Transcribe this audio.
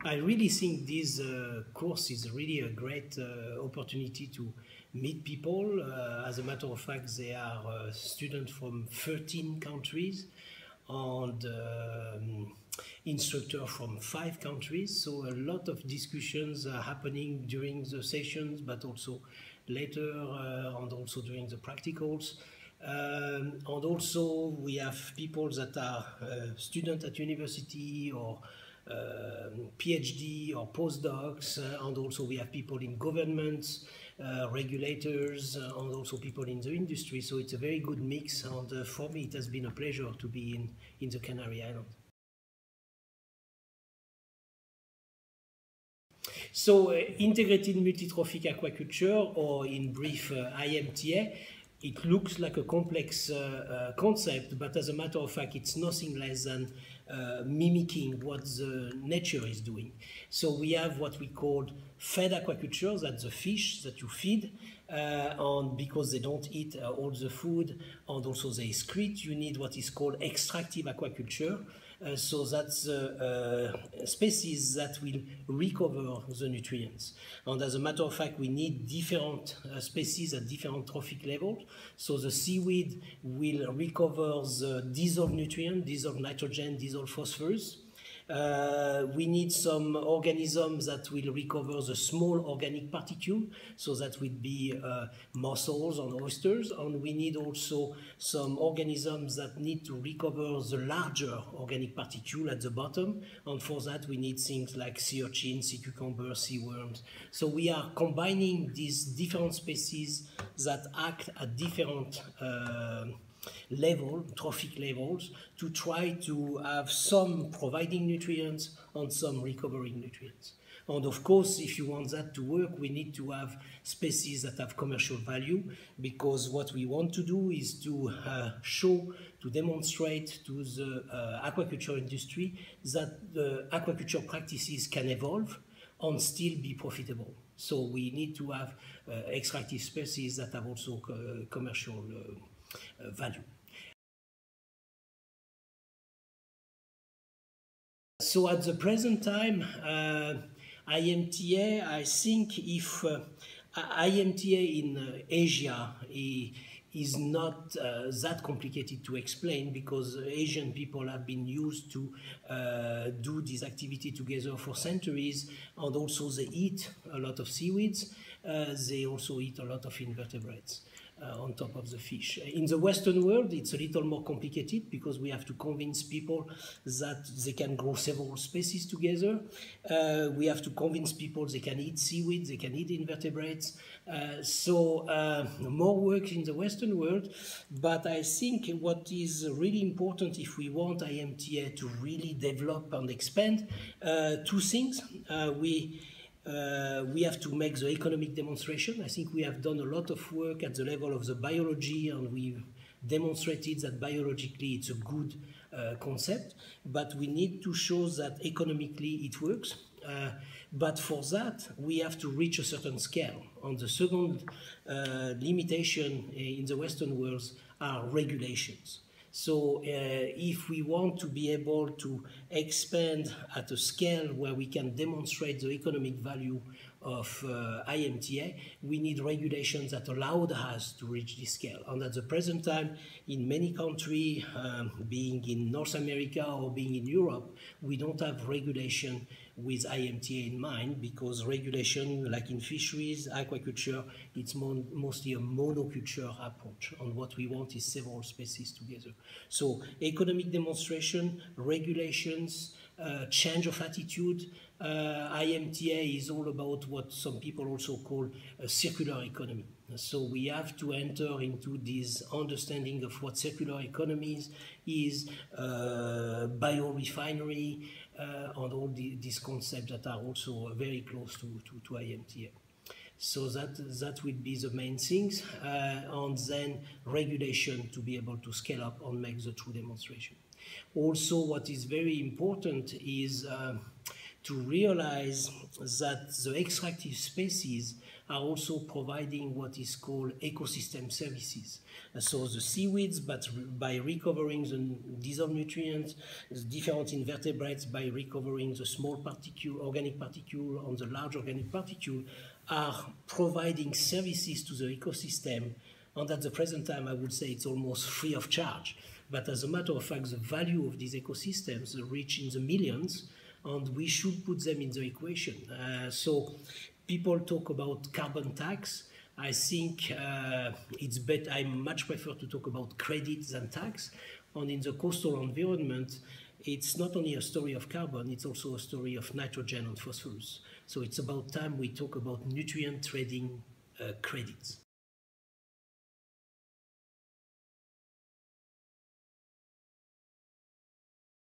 I really think this course is really a great opportunity to meet people. As a matter of fact, they are students from 13 countries and instructors from 5 countries. So a lot of discussions are happening during the sessions, but also later and also during the practicals. And also we have people that are students at university or PhD or postdocs, and also we have people in governments, regulators, and also people in the industry. So it's a very good mix, and for me it has been a pleasure to be in the Canary Islands. So integrated multi-trophic aquaculture, or in brief IMTA, it looks like a complex concept, but as a matter of fact, it's nothing less than mimicking what the nature is doing. So we have what we call fed aquaculture, that's the fish that you feed, and because they don't eat all the food and also they excrete, you need what is called extractive aquaculture. So that's species that will recover the nutrients. And as a matter of fact, we need different species at different trophic levels. So the seaweed will recover the dissolved nutrient, dissolved nitrogen, dissolved phosphorus. We need some organisms that will recover the small organic particle, so that would be mussels and oysters, and we need also some organisms that need to recover the larger organic particle at the bottom, and for that we need things like sea urchin, sea cucumber, sea worms. So we are combining these different species that act at different trophic levels, to try to have some providing nutrients and some recovering nutrients. And of course, if you want that to work, we need to have species that have commercial value, because what we want to do is to demonstrate to the aquaculture industry that the aquaculture practices can evolve and still be profitable. So we need to have extractive species that have also commercial value. So at the present time, IMTA, I think if IMTA in Asia is not that complicated to explain, because Asian people have been used to do this activity together for centuries, and also they eat a lot of seaweeds, they also eat a lot of invertebrates on top of the fish. In the Western world, it's a little more complicated, because we have to convince people that they can grow several species together. We have to convince people they can eat seaweed, they can eat invertebrates. So more work in the Western world, but I think what is really important if we want IMTA to really develop and expand, two things. We have to make the economic demonstration. I think we have done a lot of work at the level of the biology, and we've demonstrated that biologically it's a good concept, but we need to show that economically it works. But for that, we have to reach a certain scale. And the second limitation in the Western world are regulations. So if we want to be able to expand at a scale where we can demonstrate the economic value of IMTA, we need regulations that allow us to reach this scale. And at the present time, in many countries, being in North America or being in Europe, we don't have regulation with IMTA in mind, because regulation, like in fisheries, aquaculture, it's mostly a monoculture approach, and what we want is several species together. So economic demonstration, regulations, change of attitude. IMTA is all about what some people also call a circular economy. So we have to enter into this understanding of what circular economies is, biorefinery, and all these concepts that are also very close to IMTA. So that would be the main things, and then regulation to be able to scale up and make the true demonstration. Also, what is very important is to realize that the extractive species are also providing what is called ecosystem services. So the seaweeds, but by recovering the dissolved nutrients, the different invertebrates by recovering the small particle, organic particle on the large organic particle, are providing services to the ecosystem. And at the present time, I would say it's almost free of charge. But as a matter of fact, the value of these ecosystems reach in the millions, and we should put them in the equation. So people talk about carbon tax. I think it's better. I much prefer to talk about credits than tax. And in the coastal environment, it's not only a story of carbon, it's also a story of nitrogen and phosphorus. So it's about time we talk about nutrient trading credits.